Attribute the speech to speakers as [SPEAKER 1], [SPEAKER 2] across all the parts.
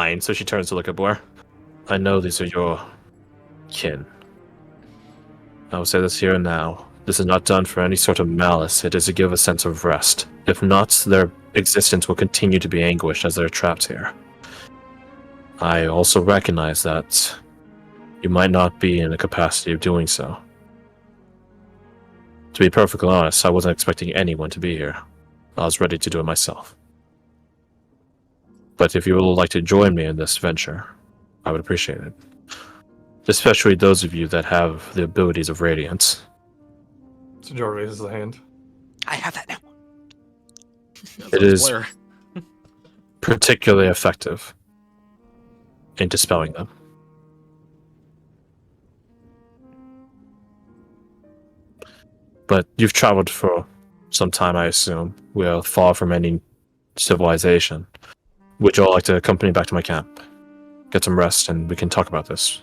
[SPEAKER 1] fine. So she turns to look at Blair. I know these are your kin. I will say this here and now. This is not done for any sort of malice. It is to give a sense of rest. If not, their existence will continue to be anguished as they're trapped here. I also recognize that you might not be in the capacity of doing so. To be perfectly honest, I wasn't expecting anyone to be here. I was ready to do it myself. But if you would like to join me in this venture, I would appreciate it. Especially those of you that have the abilities of Radiance.
[SPEAKER 2] Sajor raises a hand.
[SPEAKER 3] I have that now.
[SPEAKER 1] It is particularly effective in dispelling them. But you've traveled for some time, I assume. We are far from any civilization. Would you all like to accompany me back to my camp? Get some rest and we can talk about this.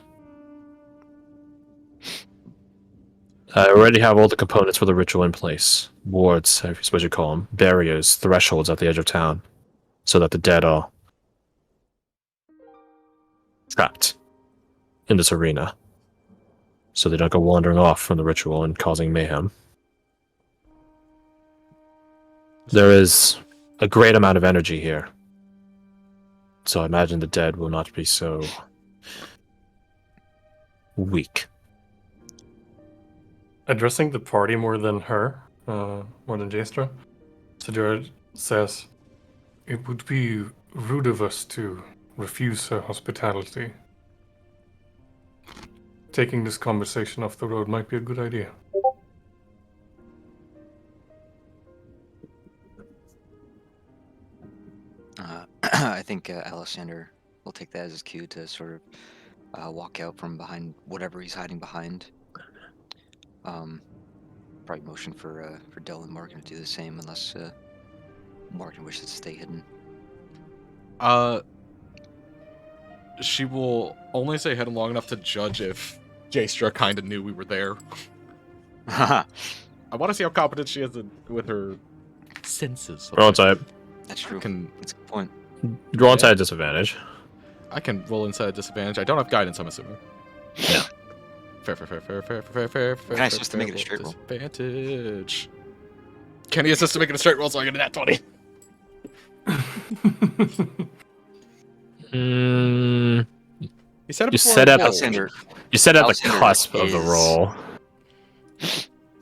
[SPEAKER 1] I already have all the components for the ritual in place. Wards, I suppose you call them. Barriers, thresholds at the edge of town. So that the dead are trapped in this arena. So they don't go wandering off from the ritual and causing mayhem. There is a great amount of energy here. So I imagine the dead will not be so weak.
[SPEAKER 2] Addressing the party more than her, more than Jastra, Sajor says, "It would be rude of us to refuse her hospitality. Taking this conversation off the road might be a good idea."
[SPEAKER 3] I think Alexander will take that as his cue to sort of walk out from behind whatever he's hiding behind. Probably motion for Del and Morgan to do the same, unless Morgan wishes to stay hidden.
[SPEAKER 4] She will only stay hidden long enough to judge if Jastra kind of knew we were there. I want to see how competent she is with her senses.
[SPEAKER 1] Roll inside.
[SPEAKER 3] That's true. That's a good point.
[SPEAKER 1] Roll inside at disadvantage.
[SPEAKER 4] I can roll inside at disadvantage. I don't have guidance, I'm assuming.
[SPEAKER 1] Yeah.
[SPEAKER 4] Fair.
[SPEAKER 3] Can I assist to make it a straight roll?
[SPEAKER 4] Disadvantage. Can he assist to make it a straight roll so I get a nat 20? He said it
[SPEAKER 1] You
[SPEAKER 4] before
[SPEAKER 1] said
[SPEAKER 4] I
[SPEAKER 1] at
[SPEAKER 4] rolled.
[SPEAKER 3] Alexander.
[SPEAKER 1] You said at the
[SPEAKER 3] Alexander
[SPEAKER 1] cusp of the
[SPEAKER 3] is-
[SPEAKER 1] roll.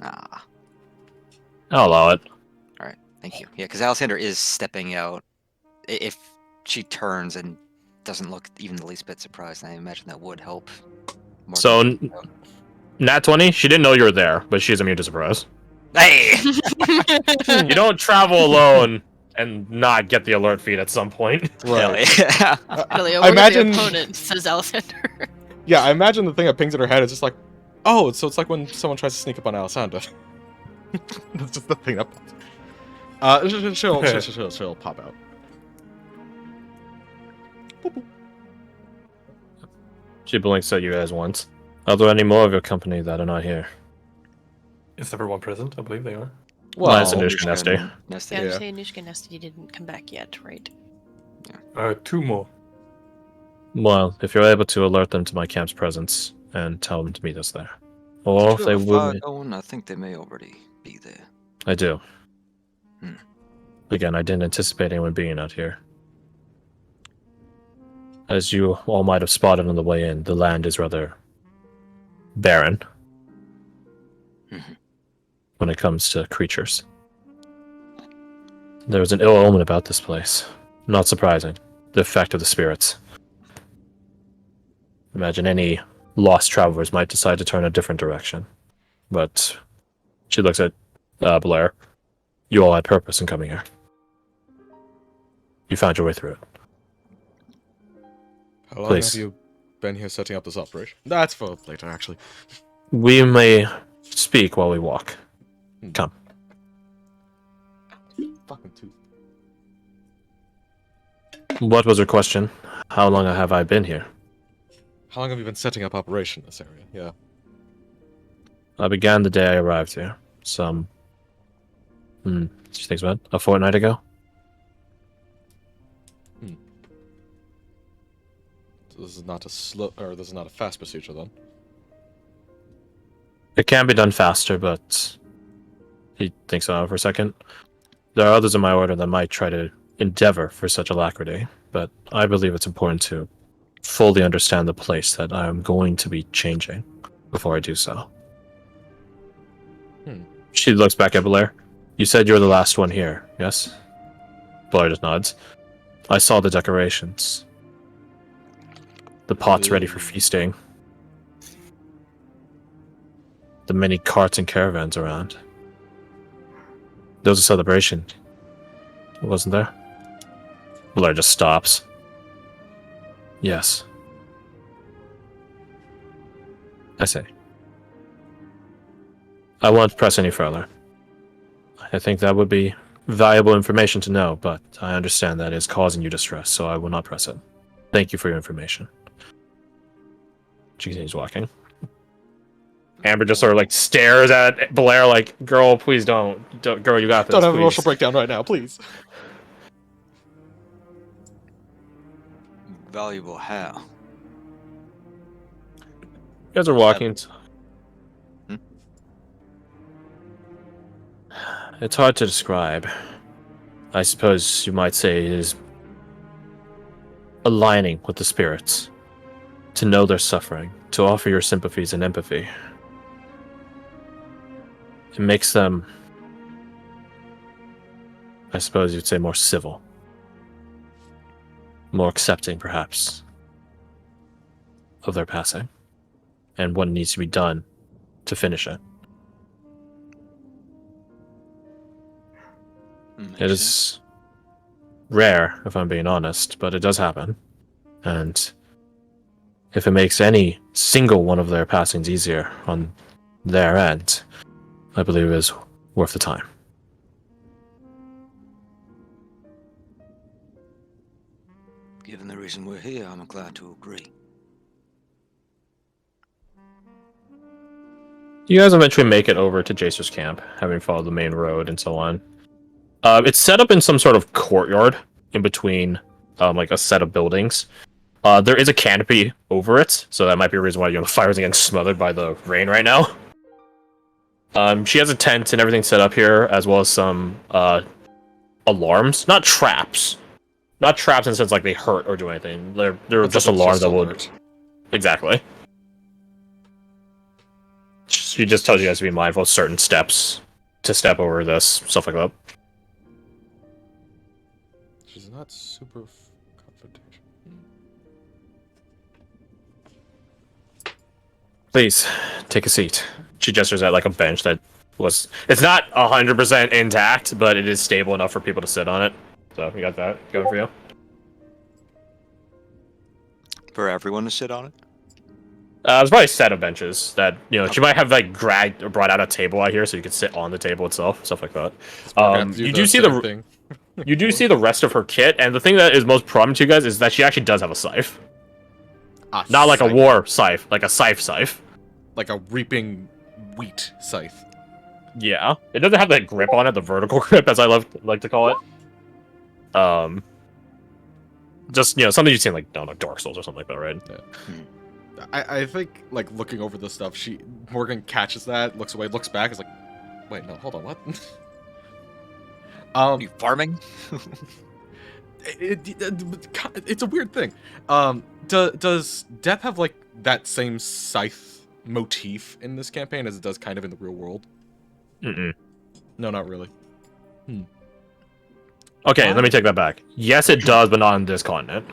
[SPEAKER 3] Ah,
[SPEAKER 1] I'll allow it.
[SPEAKER 3] thank you. Yeah, because Alexander is stepping out. If she turns and doesn't look even the least bit surprised, I imagine that would help. Morgan
[SPEAKER 1] So,
[SPEAKER 3] stepping out.
[SPEAKER 1] Nat 20, she didn't know you were there, but she's immune to surprise.
[SPEAKER 3] Hey!
[SPEAKER 1] You don't travel alone and not get the alert feed at some point.
[SPEAKER 4] Right.
[SPEAKER 3] Yeah.
[SPEAKER 5] Really,
[SPEAKER 4] I
[SPEAKER 5] we're
[SPEAKER 4] imagine.
[SPEAKER 5] the opponent, says Alexander.
[SPEAKER 4] Yeah, I imagine the thing that pings in her head is just like, oh, so it's like when someone tries to sneak up on Alessandra. That's just the thing that. She'll pop out.
[SPEAKER 1] She blinks at you guys once. Are there any more of your company that are not here?
[SPEAKER 2] Is everyone present? I believe they are.
[SPEAKER 1] Minus
[SPEAKER 4] Well,
[SPEAKER 1] Anushka Nesty.
[SPEAKER 5] Yeah,
[SPEAKER 3] Nesty.
[SPEAKER 5] I'm
[SPEAKER 4] Yeah.
[SPEAKER 5] saying Anushka and Nesty didn't come back yet, right?
[SPEAKER 2] Two more.
[SPEAKER 1] Well, if you're able to alert them to my camp's presence and tell them to meet us there. Or if they would...
[SPEAKER 3] I think they may already be there.
[SPEAKER 1] I do.
[SPEAKER 3] Hmm.
[SPEAKER 1] Again, I didn't anticipate anyone being out here. As you all might have spotted on the way in, the land is rather barren
[SPEAKER 3] Mhm.
[SPEAKER 1] when it comes to creatures. There was an ill omen about this place. Not surprising. The effect of the spirits. Imagine any lost travelers might decide to turn a different direction. But she looks at Blair. You all had purpose in coming here. You found your way through it.
[SPEAKER 4] How long
[SPEAKER 1] Please.
[SPEAKER 4] have you been here setting up this operation? That's for later, actually.
[SPEAKER 1] We may speak while we walk. Come.
[SPEAKER 4] Fucking tooth.
[SPEAKER 1] What was your question? How long have I been here?
[SPEAKER 4] How long have you been setting up operation in this area? Yeah.
[SPEAKER 1] I began the day I arrived here. She thinks about it, a fortnight ago.
[SPEAKER 4] This is not a slow, or this is not a fast procedure then.
[SPEAKER 1] It can be done faster, but he thinks about it for a second. There are others in my order that might try to endeavor for such alacrity, but I believe it's important to fully understand the place that I am going to be changing before I do so. She looks back at Blair. You said you're the last one here, yes? Blair just nods. I saw the decorations. The pots ready for feasting. The many carts and caravans around. There was a celebration. Wasn't there? Blair just stops. Yes. I say. I won't press any further. I think that would be valuable information to know, but I understand that is causing you distress, so I will not press it. Thank you for your information. She continues walking. Amber just sort of like stares at Blair like, girl, please don't. Girl, you got this.
[SPEAKER 4] Don't have an
[SPEAKER 1] please.
[SPEAKER 4] emotional breakdown right now, please.
[SPEAKER 3] Valuable how?
[SPEAKER 1] You guys are walking. It's hard to describe. I suppose you might say it is aligning with the spirits. To know their suffering, to offer your sympathies and empathy. It makes them, I suppose you'd say, more civil. More accepting, perhaps, of their passing. And what needs to be done to finish it. It is rare, if I'm being honest, but it does happen. And if it makes any single one of their passings easier on their end, I believe it is worth the time.
[SPEAKER 3] Given the reason we're here, I'm glad to agree.
[SPEAKER 1] You guys eventually make it over to Jacer's camp, having followed the main road and so on. It's set up in some sort of courtyard in between like a set of buildings. There is a canopy over it, so that might be a reason why the fire isn't getting smothered by the rain right now. She has a tent and everything set up here, as well as some alarms. Not traps. Not traps in the sense like they hurt or do anything. They're just alarms that will... Exactly. She just tells you guys to be mindful of certain steps to step over this, stuff like that.
[SPEAKER 4] She's not super confrontational.
[SPEAKER 1] Please, take a seat. She gestures at like a bench that was... It's not 100% intact, but it is stable enough for people to sit on it. So, you got that going for you.
[SPEAKER 3] For everyone to sit on it?
[SPEAKER 1] There's probably a set of benches that, you know, she might have like dragged or brought out a table out here so you could sit on the table itself, stuff like that. You do see the
[SPEAKER 4] thing.
[SPEAKER 1] You do see the rest of her kit, and the thing that is most prominent to you guys is that she actually does have a scythe. Not like a war scythe, like a scythe.
[SPEAKER 4] Like a reaping wheat scythe.
[SPEAKER 1] Yeah. It doesn't have that grip on it, the vertical grip, as I like to call it. Just, you know, something you've seen like, I don't know, Dark Souls or something like that, right?
[SPEAKER 4] Yeah. I think, like, looking over this stuff, Morgan catches that, looks away, looks back, is like, wait, no, hold on, what?
[SPEAKER 3] Are you farming?
[SPEAKER 4] It's a weird thing. Does Death have, like, that same scythe motif in this campaign as it does kind of in the real world?
[SPEAKER 1] Mm-mm.
[SPEAKER 4] No, not really.
[SPEAKER 1] Okay, let me take that back. Yes, it does, but not on this continent.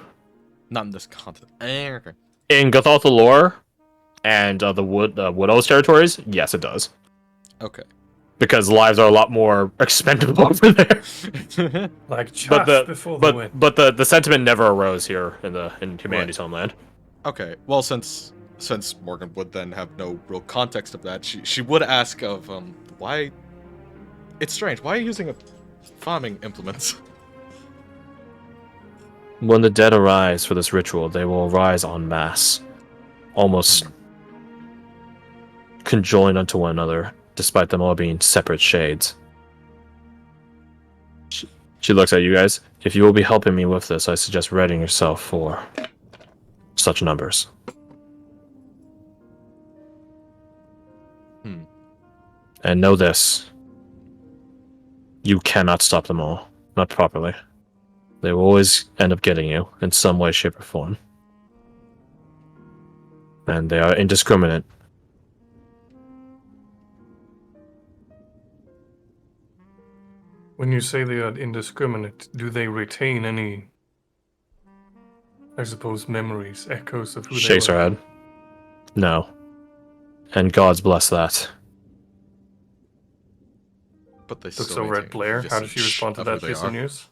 [SPEAKER 4] Not in this continent. Okay.
[SPEAKER 1] In Gothaltha lore and the Wood O's territories, yes, it does.
[SPEAKER 4] Okay.
[SPEAKER 1] Because lives are a lot more expendable over there.
[SPEAKER 2] Like just before the wind.
[SPEAKER 1] But the sentiment never arose here in humanity's homeland.
[SPEAKER 4] Okay. Well, since Morgan would then have no real context of that, she would ask of why. It's strange. Why are you using farming implements?
[SPEAKER 1] When the dead arise for this ritual, they will arise en masse, almost conjoined unto one another, despite them all being separate shades. She looks at you guys. If you will be helping me with this, I suggest readying yourself for such numbers. And know this. You cannot stop them all. Not properly. They will always end up getting you in some way, shape, or form. And they are indiscriminate.
[SPEAKER 2] When you say they are indiscriminate, do they retain any, I suppose, memories, echoes of who
[SPEAKER 1] Shakes
[SPEAKER 2] they
[SPEAKER 1] her
[SPEAKER 2] were?
[SPEAKER 1] head. No. And God's bless that.
[SPEAKER 4] But they
[SPEAKER 2] Looks
[SPEAKER 4] still
[SPEAKER 2] over at
[SPEAKER 4] maintain
[SPEAKER 2] Blair. How does she
[SPEAKER 4] visage
[SPEAKER 2] respond to
[SPEAKER 4] of who
[SPEAKER 2] that
[SPEAKER 4] they
[SPEAKER 2] piece
[SPEAKER 4] are.
[SPEAKER 2] of news?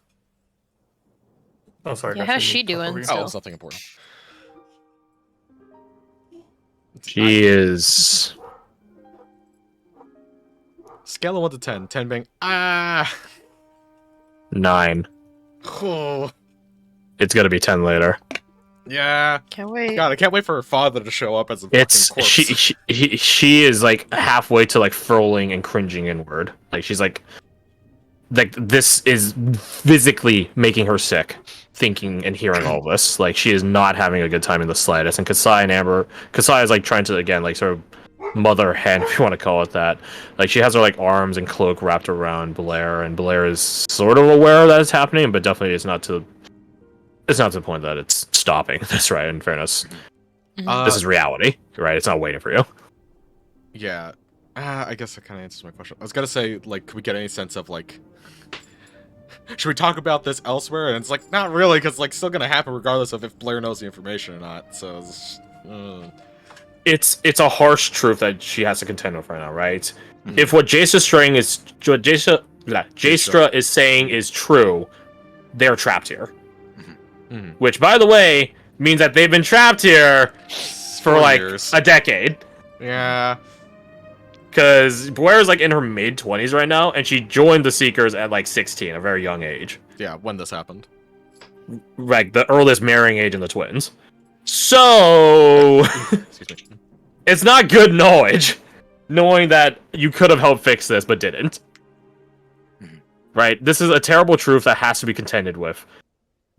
[SPEAKER 2] Oh, sorry.
[SPEAKER 5] Yeah,
[SPEAKER 2] Darcy,
[SPEAKER 5] how's
[SPEAKER 2] let me
[SPEAKER 5] she
[SPEAKER 2] talk over
[SPEAKER 5] doing?
[SPEAKER 2] you.
[SPEAKER 5] So-
[SPEAKER 4] Oh, it's nothing important.
[SPEAKER 1] She is...
[SPEAKER 4] Scale of 1 to 10. 10 being, ah!
[SPEAKER 1] 9.
[SPEAKER 4] Oh,
[SPEAKER 1] It's gonna be 10 later.
[SPEAKER 4] yeah.
[SPEAKER 5] Can't wait.
[SPEAKER 4] God, I can't wait for her father to show up as a
[SPEAKER 1] It's...
[SPEAKER 4] fucking corpse.
[SPEAKER 1] She is, like, halfway to, like, furling and cringing inward. Like, she's like... Like, this is physically making her sick. Thinking and hearing all this. Like, she is not having a good time in the slightest. And Kasai and Amber... Kasai is, like, trying to, again, like, sort of mother hen, if you want to call it that. Like, she has her, like, arms and cloak wrapped around Blair, and Blair is sort of aware that it's happening, but definitely it's not to the point that it's stopping this, right? In fairness, this is reality, right? It's not waiting for you.
[SPEAKER 4] Yeah. I guess that kind of answers my question. I was gonna say, like, could we get any sense of, like... Should we talk about this elsewhere? And it's like, not really, because, like, still gonna happen regardless of if Blair knows the information or not, so...
[SPEAKER 1] It's a harsh truth that she has to contend with right now, right?
[SPEAKER 3] Mhm.
[SPEAKER 1] If what Jastra is saying is true, they're trapped here.
[SPEAKER 4] Mhm.
[SPEAKER 1] Which, by the way, means that they've been trapped here for
[SPEAKER 4] 4
[SPEAKER 1] like
[SPEAKER 4] years.
[SPEAKER 1] a decade.
[SPEAKER 4] Yeah.
[SPEAKER 1] Because Blair's like in her mid-20s right now, and she joined the Seekers at like 16, a very young age.
[SPEAKER 4] Yeah, when this happened.
[SPEAKER 1] Like the earliest marrying age in the twins. So
[SPEAKER 4] Excuse me.
[SPEAKER 1] it's not good knowledge, knowing that you could have helped fix this but didn't.
[SPEAKER 3] Mhm.
[SPEAKER 1] Right? This is a terrible truth that has to be contended with.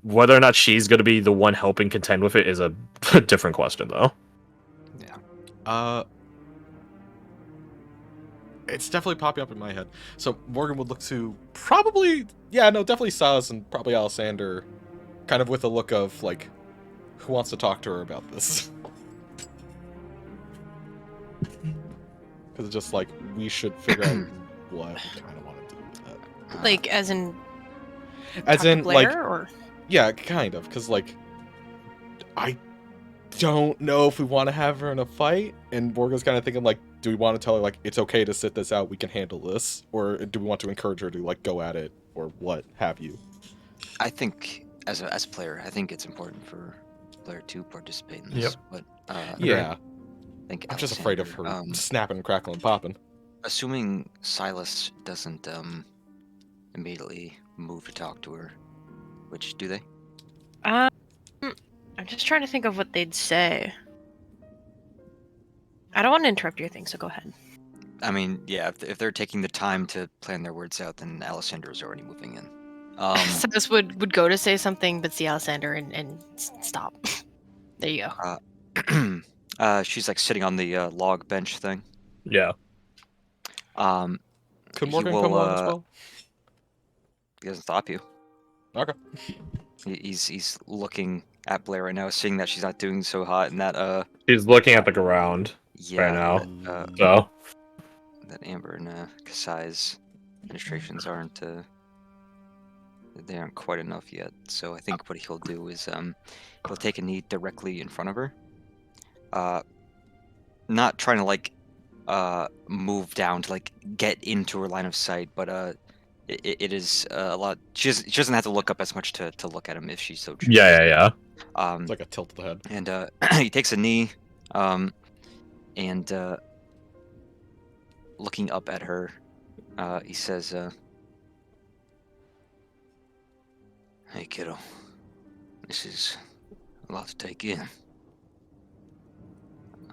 [SPEAKER 1] Whether or not she's going to be the one helping contend with it is a different question, though.
[SPEAKER 4] It's definitely popping up in my head. So Morgan would look to probably, yeah, no, definitely Silas and probably Alessander, kind of with a look of, like, who wants to talk to her about this? Because it's just like, we should figure out what we kind of want to do with that.
[SPEAKER 5] Like, as in.
[SPEAKER 4] As
[SPEAKER 5] talk to
[SPEAKER 4] in,
[SPEAKER 5] Blair,
[SPEAKER 4] like,
[SPEAKER 5] or?
[SPEAKER 4] yeah, kind of, because, like, I don't know if we want to have her in a fight, and Morgan's kind of thinking, like, do we want to tell her, like, it's okay to sit this out, we can handle this, or do we want to encourage her to, like, go at it, or what have you?
[SPEAKER 3] I think, as a player, I think it's important for Blair to participate in this.
[SPEAKER 2] Yep.
[SPEAKER 3] But
[SPEAKER 4] Yeah,
[SPEAKER 3] I think
[SPEAKER 4] I'm just afraid of her
[SPEAKER 3] Alessander,
[SPEAKER 4] snapping and crackling and popping.
[SPEAKER 3] assuming Silas doesn't immediately move to talk to her, which do they?
[SPEAKER 5] I'm just trying to think of what they'd say. I don't want to interrupt your thing, so go ahead.
[SPEAKER 3] I mean, yeah, if they're taking the time to plan their words out, then Alessander is already moving in.
[SPEAKER 5] So this would go to say something, but see Alessander and stop. There you go.
[SPEAKER 3] She's like sitting on the log bench thing.
[SPEAKER 1] Yeah.
[SPEAKER 3] Um,
[SPEAKER 4] Could
[SPEAKER 3] he
[SPEAKER 4] Morgan
[SPEAKER 3] will,
[SPEAKER 4] come along as well?
[SPEAKER 3] he doesn't stop you.
[SPEAKER 4] Okay.
[SPEAKER 3] He's looking at Blair right now, seeing that she's not doing so hot, and that
[SPEAKER 1] She's looking at the ground
[SPEAKER 3] yeah,
[SPEAKER 1] right now.
[SPEAKER 3] that,
[SPEAKER 1] So,
[SPEAKER 3] that Amber and Kasai's administrations aren't they aren't quite enough yet. So I think what he'll do is he'll take a knee directly in front of her. Not trying to like move down to like get into her line of sight, but it is a lot. She doesn't have to look up as much to look at him if she so chooses.
[SPEAKER 1] yeah.
[SPEAKER 4] It's like a tilt of the head.
[SPEAKER 3] And he takes a knee, and looking up at her, he says, "Hey, kiddo, this is a lot to take in.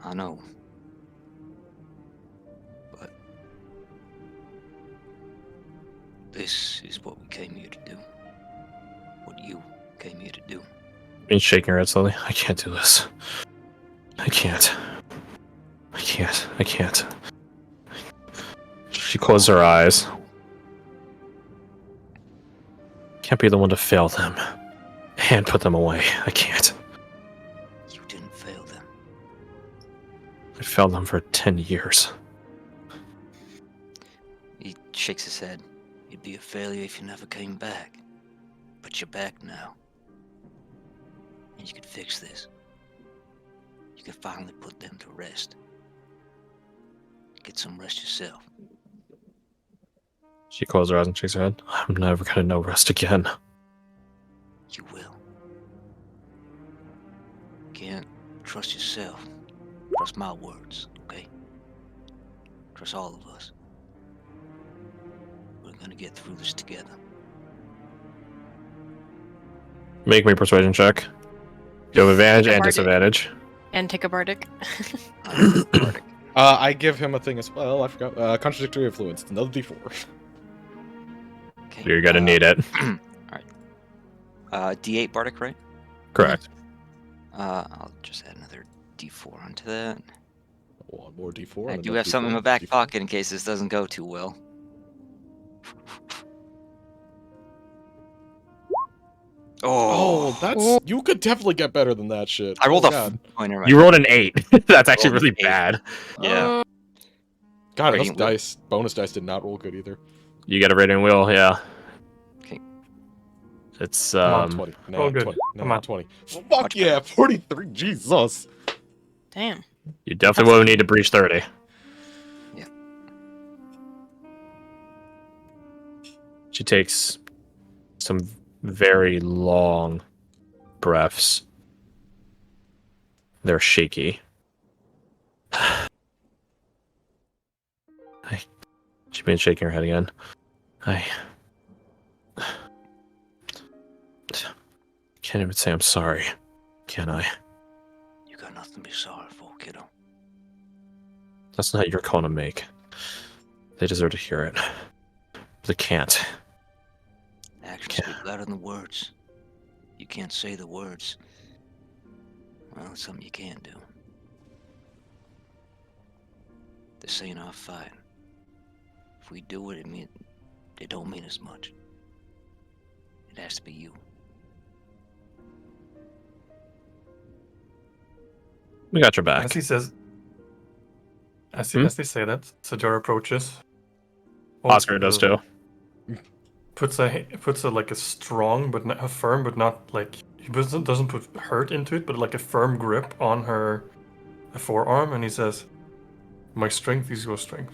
[SPEAKER 3] I know, but this is what we came here to do. What you came here to do."
[SPEAKER 1] She's shaking her head slowly. I can't do this. I can't. I can't. I can't. She closes her eyes. Can't be the one to fail them and put them away. I can't.
[SPEAKER 3] You didn't fail them.
[SPEAKER 1] I failed them for 10 years.
[SPEAKER 3] He shakes his head. You'd be a failure if you never came back. But you're back now. And you can fix this. You can finally put them to rest. Get some rest yourself.
[SPEAKER 1] She closes her eyes and shakes her head. I'm never gonna know rest again.
[SPEAKER 3] You will. Can't trust yourself. Trust my words, okay? Trust all of us. We're gonna get through this together.
[SPEAKER 1] Make me a persuasion check. You have advantage and
[SPEAKER 5] Bardic.
[SPEAKER 1] disadvantage.
[SPEAKER 5] And take a bardic.
[SPEAKER 3] Bardic.
[SPEAKER 4] I give him a thing as well. I forgot. Contradictory influence. It's another D4.
[SPEAKER 3] Okay.
[SPEAKER 1] You're gonna need it.
[SPEAKER 3] D8 Bardic, right?
[SPEAKER 1] Correct.
[SPEAKER 3] I'll just add another D4 onto that.
[SPEAKER 4] One more D4.
[SPEAKER 3] I
[SPEAKER 4] and
[SPEAKER 3] do
[SPEAKER 4] another
[SPEAKER 3] have something in my
[SPEAKER 4] D4,
[SPEAKER 3] back
[SPEAKER 4] D4.
[SPEAKER 3] pocket in case this doesn't go too well.
[SPEAKER 4] Oh, that's
[SPEAKER 5] Oh.
[SPEAKER 4] you could definitely get better than that shit.
[SPEAKER 3] I rolled
[SPEAKER 4] oh,
[SPEAKER 3] a
[SPEAKER 4] God.
[SPEAKER 3] pointer. Right?
[SPEAKER 1] You rolled an 8. That's actually
[SPEAKER 3] Rolled an
[SPEAKER 1] really
[SPEAKER 3] 8.
[SPEAKER 1] bad.
[SPEAKER 3] Yeah.
[SPEAKER 4] God, those
[SPEAKER 3] Rating wheel.
[SPEAKER 4] dice, bonus dice, did not roll good either.
[SPEAKER 1] You get a rating wheel, yeah.
[SPEAKER 3] Okay.
[SPEAKER 1] It's
[SPEAKER 2] Come on,
[SPEAKER 4] 20. Nah,
[SPEAKER 2] Oh, good.
[SPEAKER 4] 20.
[SPEAKER 2] Come
[SPEAKER 4] Nah,
[SPEAKER 2] on.
[SPEAKER 4] 20. Fuck
[SPEAKER 3] Much
[SPEAKER 4] yeah, 43. Jesus.
[SPEAKER 5] Damn.
[SPEAKER 1] you definitely will need to breach 30.
[SPEAKER 3] Yeah.
[SPEAKER 1] She takes some very long breaths. They're shaky. She's been shaking her head again. I can't even say I'm sorry, can I?
[SPEAKER 3] You got nothing to be sorry for, kiddo.
[SPEAKER 1] That's not your call to make. They deserve to hear it. But they can't.
[SPEAKER 3] Actions speak louder than words. You can't say the words. Well, it's something you can't do. This ain't our fight. If we do it, it don't mean as much. It has to be you.
[SPEAKER 1] We got your back.
[SPEAKER 2] As he says, as they say that, Sajara approaches.
[SPEAKER 1] Oscar does too.
[SPEAKER 2] Puts a like a strong but not a firm, but not like he doesn't put hurt into it, but like a firm grip on her forearm, and he says, "My strength is your strength."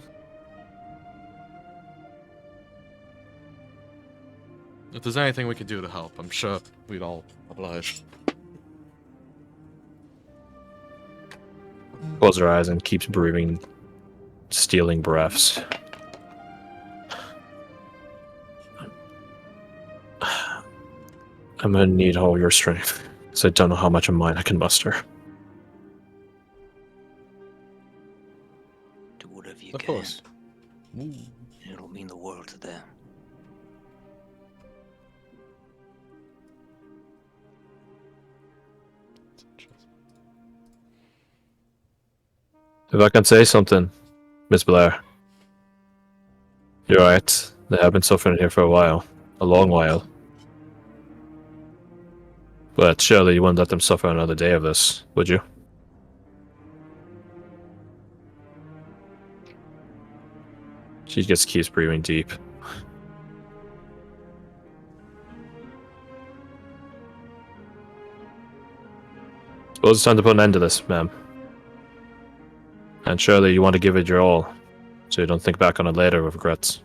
[SPEAKER 4] If there's anything we could do to help, I'm sure we'd all oblige.
[SPEAKER 1] Closes her eyes and keeps breathing, stealing breaths. I'm gonna need all your strength, because I don't know how much of mine I can muster.
[SPEAKER 3] Do whatever you
[SPEAKER 4] Of
[SPEAKER 3] can.
[SPEAKER 4] course. Ooh.
[SPEAKER 3] It'll mean the world to them.
[SPEAKER 1] If I can say something, Miss Blair. You're right. They have been suffering here for a while. A long while. But surely you wouldn't let them suffer another day of this, would you? She just keeps breathing deep. Suppose it's time to put an end to this, ma'am. And surely you want to give it your all, so you don't think back on it later with regrets.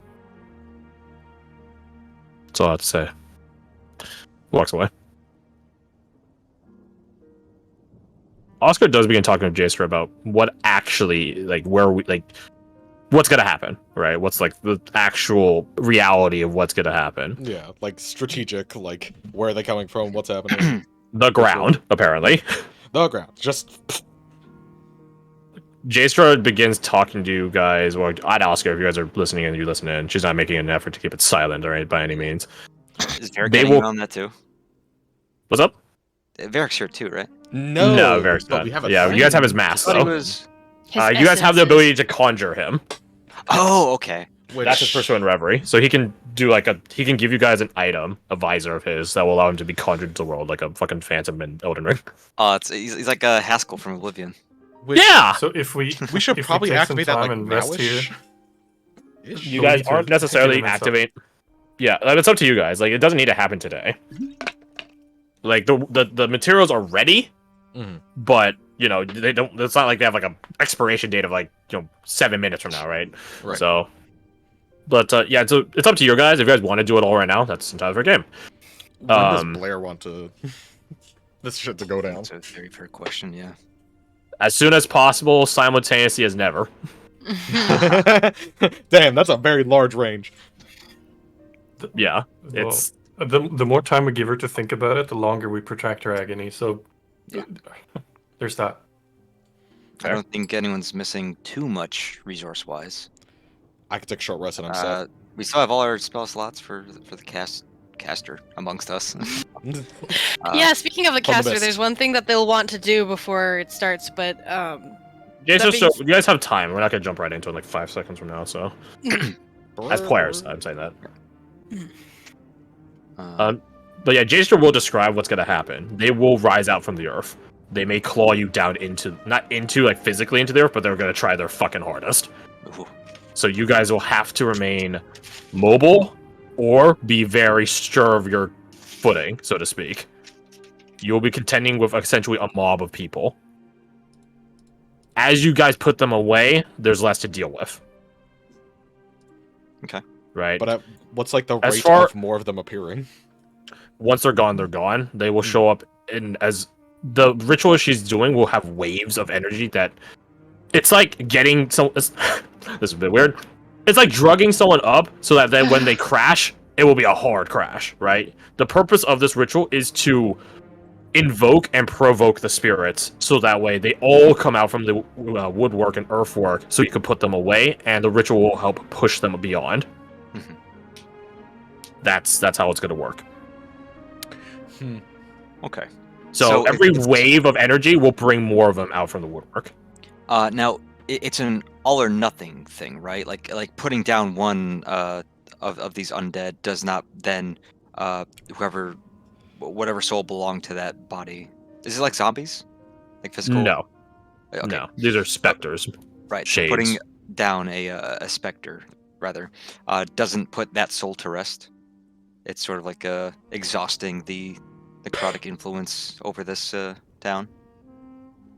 [SPEAKER 1] That's all I have to say. Walks away. Oscar does begin talking to Jaster about what actually, like, where we, like, what's gonna happen, right? What's, like, the actual reality of what's gonna happen.
[SPEAKER 4] Yeah, like strategic, like where are they coming from, what's happening.
[SPEAKER 1] The ground, apparently.
[SPEAKER 4] The ground. Just
[SPEAKER 1] Jaystra begins talking to you guys, or I'd Oscar if you guys are listening and you listen in. She's not making an effort to keep it silent, right, by any means.
[SPEAKER 3] Is Varric
[SPEAKER 1] They
[SPEAKER 3] getting
[SPEAKER 1] will-
[SPEAKER 3] in on that too?
[SPEAKER 1] What's up?
[SPEAKER 3] Varric's here too, right?
[SPEAKER 4] No,
[SPEAKER 1] Varric's
[SPEAKER 4] but
[SPEAKER 1] not.
[SPEAKER 4] we have a
[SPEAKER 1] Yeah, you guys have his
[SPEAKER 4] thing.
[SPEAKER 1] mask,
[SPEAKER 3] I thought he
[SPEAKER 1] though.
[SPEAKER 3] was.
[SPEAKER 5] His
[SPEAKER 1] You guys have the
[SPEAKER 5] essence
[SPEAKER 1] ability to conjure him.
[SPEAKER 3] Oh, okay.
[SPEAKER 4] Which,
[SPEAKER 1] That's his Pursuant Reverie. So he can do he can give you guys an item, a visor of his, that will allow him to be conjured into the world like a fucking Phantom in Elden Ring.
[SPEAKER 3] He's like a Haskell from Oblivion.
[SPEAKER 4] which
[SPEAKER 1] Yeah!
[SPEAKER 2] So if we
[SPEAKER 4] we should
[SPEAKER 2] if
[SPEAKER 4] probably
[SPEAKER 2] we take some
[SPEAKER 4] activate that
[SPEAKER 2] time
[SPEAKER 4] like
[SPEAKER 2] and rest here,
[SPEAKER 4] nowish.
[SPEAKER 1] You
[SPEAKER 2] we
[SPEAKER 1] guys
[SPEAKER 2] need to
[SPEAKER 1] aren't
[SPEAKER 2] give
[SPEAKER 1] necessarily
[SPEAKER 2] him a heads up.
[SPEAKER 1] activate. Yeah, it's up to you guys. Like, it doesn't need to happen today. Like, the materials are ready,
[SPEAKER 4] Mhm.
[SPEAKER 1] but, you know, they don't. It's not like they have, like, a expiration date of, like, 7 minutes from now, right?
[SPEAKER 4] Right.
[SPEAKER 1] So, but, yeah, so it's up to you guys. If you guys want to do it all right now, that's entirely fair game.
[SPEAKER 4] When does
[SPEAKER 1] Um,
[SPEAKER 4] Blair want to this shit to go down?
[SPEAKER 3] That's a very fair question. Yeah.
[SPEAKER 1] As soon as possible, simultaneously as never.
[SPEAKER 4] Damn, that's a very large range.
[SPEAKER 1] Yeah,
[SPEAKER 2] Well,
[SPEAKER 1] it's
[SPEAKER 2] the more time we give her to think about it, the longer we protract her agony. So
[SPEAKER 3] Yeah.
[SPEAKER 2] there's that.
[SPEAKER 3] I
[SPEAKER 1] Fair.
[SPEAKER 3] don't think anyone's missing too much resource-wise.
[SPEAKER 4] I can take a short rest and I'm set.
[SPEAKER 3] We still have all our spell slots for the caster amongst us.
[SPEAKER 5] Yeah, speaking of a caster,
[SPEAKER 4] list.
[SPEAKER 5] there's one thing that they'll want to do before it starts, but
[SPEAKER 1] Jason,
[SPEAKER 5] that
[SPEAKER 1] so
[SPEAKER 5] being-
[SPEAKER 1] you guys have time. We're not gonna jump right into it in like 5 seconds from now. So as players, I'm saying that. But yeah, Jason will describe what's gonna happen. They will rise out from the earth. They may claw you down not into like physically into the earth, but they're gonna try their fucking hardest.
[SPEAKER 3] Ooh.
[SPEAKER 1] So you guys will have to remain mobile or be very sure of your footing, so to speak. You will be contending with essentially a mob of people. As you guys put them away, there's less to deal with.
[SPEAKER 3] Okay.
[SPEAKER 1] Right?
[SPEAKER 4] But what's like the
[SPEAKER 1] As
[SPEAKER 4] rate
[SPEAKER 1] far-
[SPEAKER 4] of more of them appearing?
[SPEAKER 1] Once they're gone, they're gone. They will show up as the ritual she's doing will have waves of energy that it's like getting some. This is a bit weird. It's like drugging someone up so that then when they crash, it will be a hard crash, right? The purpose of this ritual is to invoke and provoke the spirits so that way they all come out from the woodwork and earthwork so you can put them away and the ritual will help push them beyond.
[SPEAKER 3] Mhm.
[SPEAKER 1] That's how it's going to work.
[SPEAKER 3] Okay.
[SPEAKER 1] So
[SPEAKER 3] So
[SPEAKER 1] every
[SPEAKER 3] it's-
[SPEAKER 1] wave of energy will bring more of them out from the woodwork.
[SPEAKER 3] Now it's an all or nothing thing, right? Like putting down one of these undead does not then whatever soul belonged to that body. Is it like zombies? Like physical?
[SPEAKER 1] No,
[SPEAKER 3] Okay.
[SPEAKER 1] no, these are specters.
[SPEAKER 3] Right. So
[SPEAKER 1] Shades.
[SPEAKER 3] putting down a specter rather doesn't put that soul to rest. It's sort of like exhausting the necrotic influence over this town.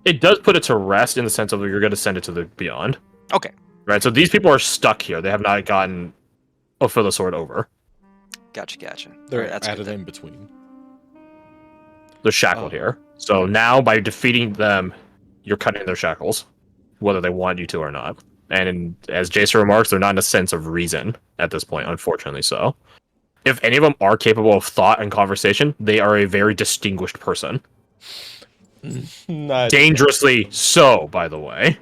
[SPEAKER 1] It does put it to rest in the sense of you're going to send it to the beyond.
[SPEAKER 3] Okay.
[SPEAKER 1] Right. So these people are stuck here. They have not gotten the sword over.
[SPEAKER 3] Gotcha.
[SPEAKER 4] They're
[SPEAKER 3] Alright, that's
[SPEAKER 4] added
[SPEAKER 3] good then.
[SPEAKER 4] in between.
[SPEAKER 1] They're shackled here. So now by defeating them, you're cutting their shackles, whether they want you to or not. And as Jason remarks, they're not in a sense of reason at this point, unfortunately so. If any of them are capable of thought and conversation, they are a very distinguished person.
[SPEAKER 4] Not.
[SPEAKER 1] Dangerously so, by the way.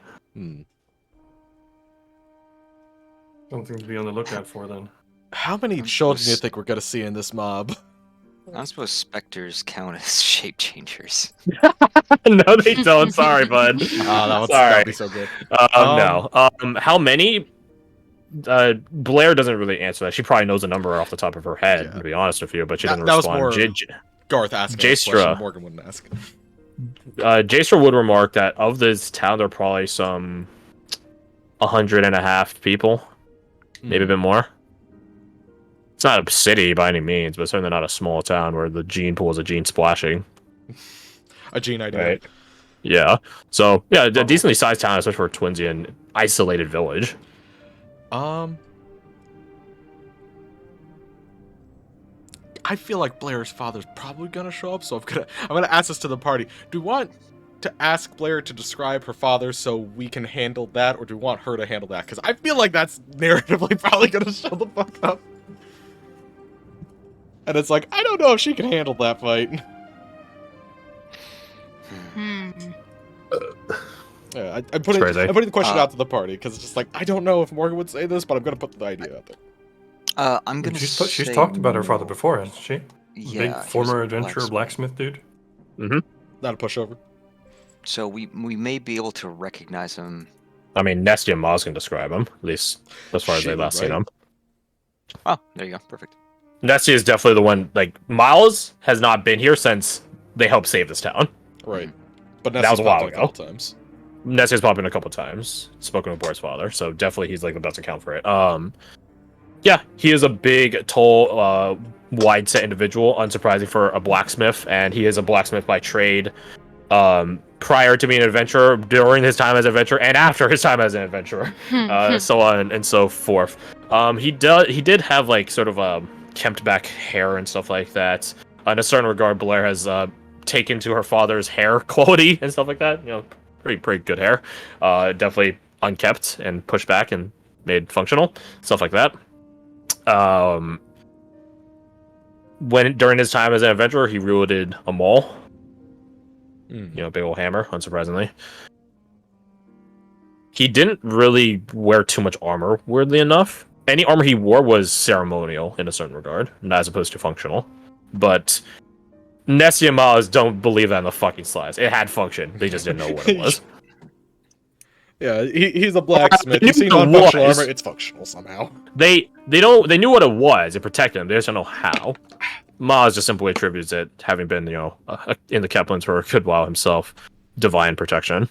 [SPEAKER 2] Something to be on the lookout for then.
[SPEAKER 4] How many children do you think we're gonna see in this mob?
[SPEAKER 3] I suppose specters count as shape changers.
[SPEAKER 1] No, they don't. Sorry, bud.
[SPEAKER 4] That'd be so good.
[SPEAKER 1] No. How many? Blair doesn't really answer that. She probably knows the number off the top of her head,
[SPEAKER 4] Yeah.
[SPEAKER 1] to be honest with you, but she
[SPEAKER 4] That-
[SPEAKER 1] doesn't
[SPEAKER 4] that was
[SPEAKER 1] respond.
[SPEAKER 4] more- Garth asked a
[SPEAKER 1] Jastra.
[SPEAKER 4] question Morgan wouldn't ask.
[SPEAKER 1] Jaster would remark that of this town, there are probably some 150 people, maybe a bit more. It's not a city by any means, but certainly not a small town where the gene pool is a gene splashing.
[SPEAKER 4] A gene idea.
[SPEAKER 1] Right. Yeah. So, yeah, a decently sized town, especially for a Twinsian isolated village.
[SPEAKER 4] I feel like Blair's father's probably gonna show up, so I'm gonna ask this to the party. Do we want to ask Blair to describe her father so we can handle that, or do we want her to handle that? Because I feel like that's narratively probably gonna show the fuck up. And it's like, I don't know if she can handle that fight. Yeah, I'm putting the question out to the party because it's just like, I don't know if Morgan would say this, but I'm gonna put the idea out there.
[SPEAKER 3] I'm gonna.
[SPEAKER 2] She's talked about her father before, hasn't she?
[SPEAKER 3] Yeah.
[SPEAKER 2] Big
[SPEAKER 3] he was
[SPEAKER 2] former
[SPEAKER 3] a
[SPEAKER 2] adventurer, blacksmith dude.
[SPEAKER 4] Not a pushover.
[SPEAKER 3] So we may be able to recognize him.
[SPEAKER 1] I mean, Nesty and Maz can describe him, at least as far as they
[SPEAKER 4] Shoot,
[SPEAKER 1] last seen
[SPEAKER 4] right?
[SPEAKER 1] him.
[SPEAKER 3] Oh, there you go. Perfect.
[SPEAKER 1] Nesty is definitely the one. Like, Miles has not been here since they helped save this town.
[SPEAKER 4] Right. But
[SPEAKER 1] That was a while
[SPEAKER 4] popped in
[SPEAKER 1] ago.
[SPEAKER 4] couple times.
[SPEAKER 1] Nessie's popped in a couple times. Spoken with Boris' father, so definitely he's like the best account for it. Yeah, he is a big, tall, wide-set individual, unsurprising for a blacksmith, and he is a blacksmith by trade. Prior to being an adventurer, during his time as an adventurer, and after his time as an adventurer, so on and so forth. He did have like sort of kempt back hair and stuff like that. In a certain regard, Blair has taken to her father's hair quality and stuff like that. You know, pretty good hair. Definitely unkept and pushed back and made functional, stuff like that. When during his time as an adventurer, he wielded a maul. You know, big old hammer, unsurprisingly. He didn't really wear too much armor, weirdly enough. Any armor he wore was ceremonial in a certain regard, as opposed to functional. But Nessie and Miles don't believe that in the fucking slides. It had function. They just didn't know what it was.
[SPEAKER 4] Yeah, he's a blacksmith.
[SPEAKER 1] They
[SPEAKER 4] He's seen
[SPEAKER 1] knew what it
[SPEAKER 4] non-functional
[SPEAKER 1] was.
[SPEAKER 4] armor. It's functional somehow.
[SPEAKER 1] They knew what it was. It protected them. They just don't know how. Miles just simply attributes it, having been, in the Keplins for a good while himself, divine protection.